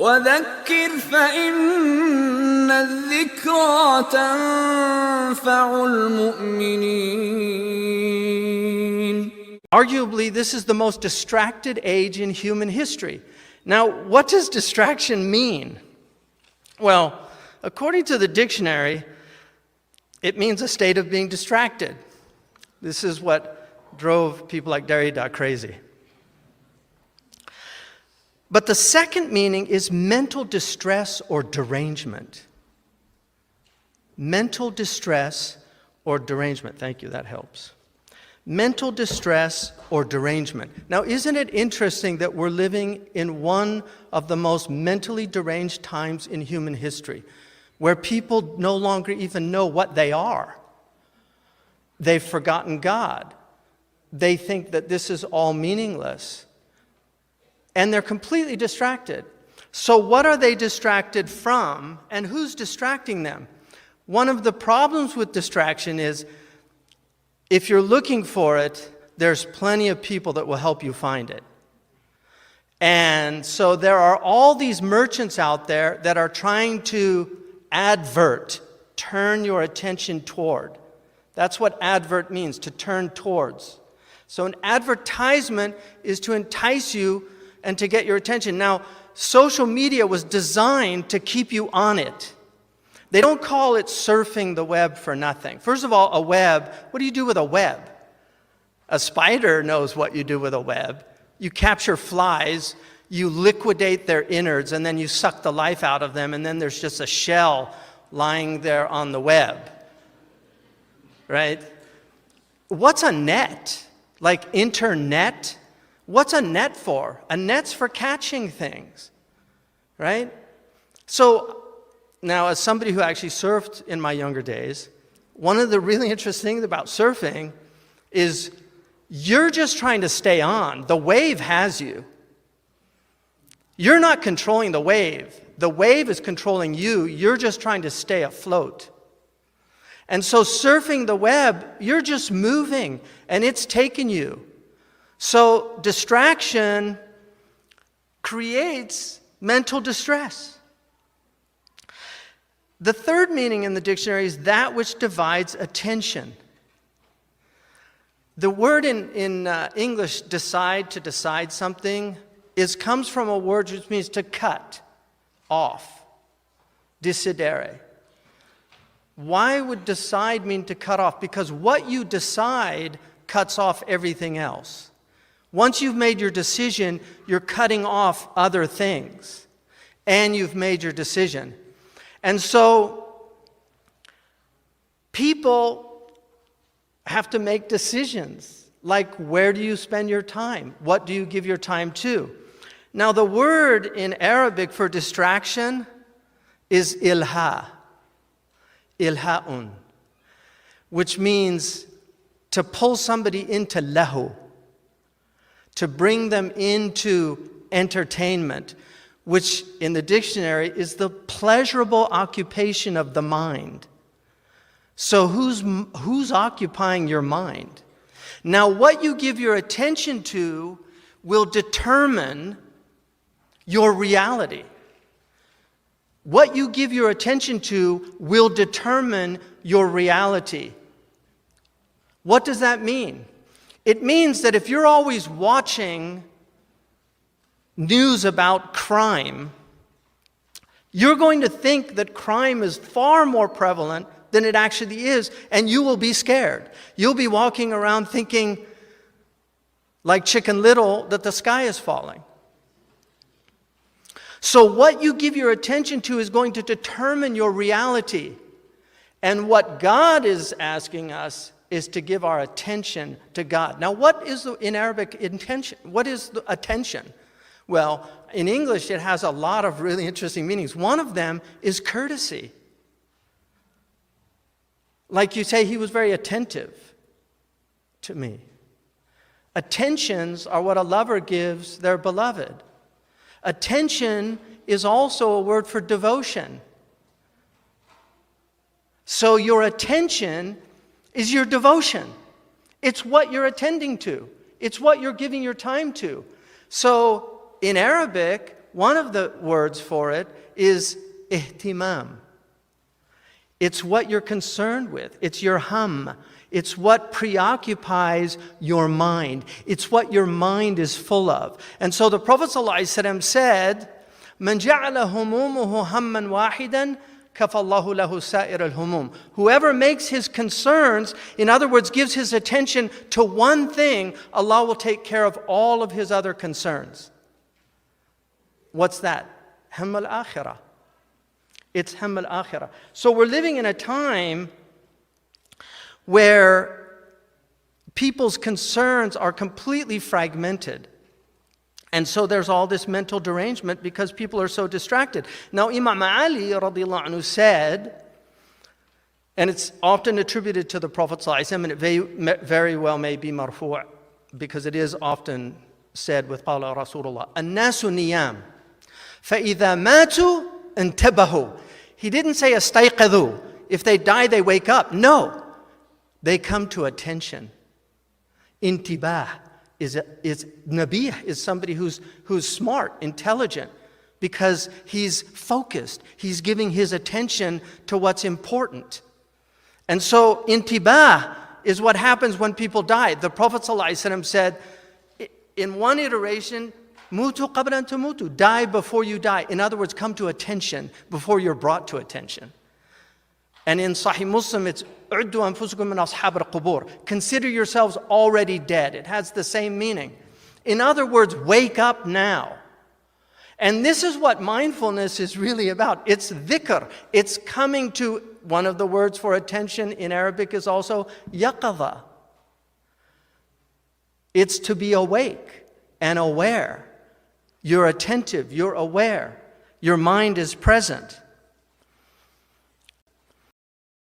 وذكر فإن الذكرى تنفع المؤمنين. Arguably, this is the most distracted age in human history. Now, what does distraction mean? Well, according to the dictionary, it means a state of being distracted. This is what drove people like Derrida crazy. But the second meaning is mental distress or derangement. Mental distress or derangement. Thank you, that helps. Mental distress or derangement. Now, isn't it interesting that we're living in one of the most mentally deranged times in human history, where people no longer even know what they are? They've forgotten God. They think that this is all meaningless. And they're completely distracted. So what are they distracted from, and who's distracting them? One of the problems with distraction is, if you're looking for it, there's plenty of people that will help you find it. And so there are all these merchants out there that are trying to advert, turn your attention toward. That's what advert means, to turn towards. So an advertisement is to entice you and to get your attention. Now, social media was designed to keep you on it. They don't call it surfing the web for nothing. First of all, a web, what do you do with a web? A spider knows what you do with a web. You capture flies, you liquidate their innards, and then you suck the life out of them, and then there's just a shell lying there on the web. Right? What's a net? Like internet? What's a net for? A net's for catching things. Right? So, now, as somebody who actually surfed in my younger days, one of the really interesting things about surfing is you're just trying to stay on. The wave has you. You're not controlling the wave. The wave is controlling you. You're just trying to stay afloat. And so surfing the web, you're just moving, and it's taking you. So distraction creates mental distress. The third meaning in the dictionary is that which divides attention. The word in English, decide, to decide something, comes from a word which means to cut off. Decidere. Why would decide mean to cut off? Because what you decide cuts off everything else. Once you've made your decision, you're cutting off other things. And you've made your decision. And so, people have to make decisions, like where do you spend your time? What do you give your time to? Now, the word in Arabic for distraction is ilha, ilha'un, which means to pull somebody into lahu, to bring them into entertainment, which in the dictionary is the pleasurable occupation of the mind. So who's occupying your mind? Now, what you give your attention to will determine your reality. What you give your attention to will determine your reality. What does that mean? It means that if you're always watching news about crime, you're going to think that crime is far more prevalent than it actually is, and you will be scared. You'll be walking around thinking, like Chicken Little, that the sky is falling. So what you give your attention to is going to determine your reality. And what God is asking us is to give our attention to God. Now, what is in Arabic intention? What is the attention? Well, in English, it has a lot of really interesting meanings. One of them is courtesy. Like you say, he was very attentive to me. Attentions are what a lover gives their beloved. Attention is also a word for devotion. So your attention is your devotion. It's what you're attending to. It's what you're giving your time to. So in Arabic, one of the words for it is ihtimam. It's what you're concerned with. It's your hum. It's what preoccupies your mind. It's what your mind is full of. And so the Prophet ﷺ said, "Man ja'ala humumuhu hamman wahidan, kafallahu lahu sa'ir al-humum." Whoever makes his concerns, in other words, gives his attention to one thing, Allah will take care of all of his other concerns. What's that? Hamm al-akhirah. It's hamm al-akhirah. So we're living in a time where people's concerns are completely fragmented. And so there's all this mental derangement because people are so distracted. Now Imam Ali radiallahu anhu said, and it's often attributed to the Prophet ﷺ, and it very well may be marfu' because it is often said with qala Rasulullah, "An-nasu niyam, fa-idha matu intabahu." He didn't say astayqadhu. If they die, they wake up. No. They come to attention. Intibah is nabih, is somebody who's smart, intelligent, because he's focused. He's giving his attention to what's important. And so intibah is what happens when people die. The Prophet ﷺ said, in one iteration, mutu qabla an tumutu, die before you die. In other words, come to attention before you're brought to attention. And in Sahih Muslim, it's "Uddu anfusakum min ashab al-qubur." Consider yourselves already dead. It has the same meaning. In other words, wake up now. And this is what mindfulness is really about. It's dhikr. It's coming to, one of the words for attention in Arabic is also yaqadha. It's to be awake and aware. You're attentive, you're aware. Your mind is present.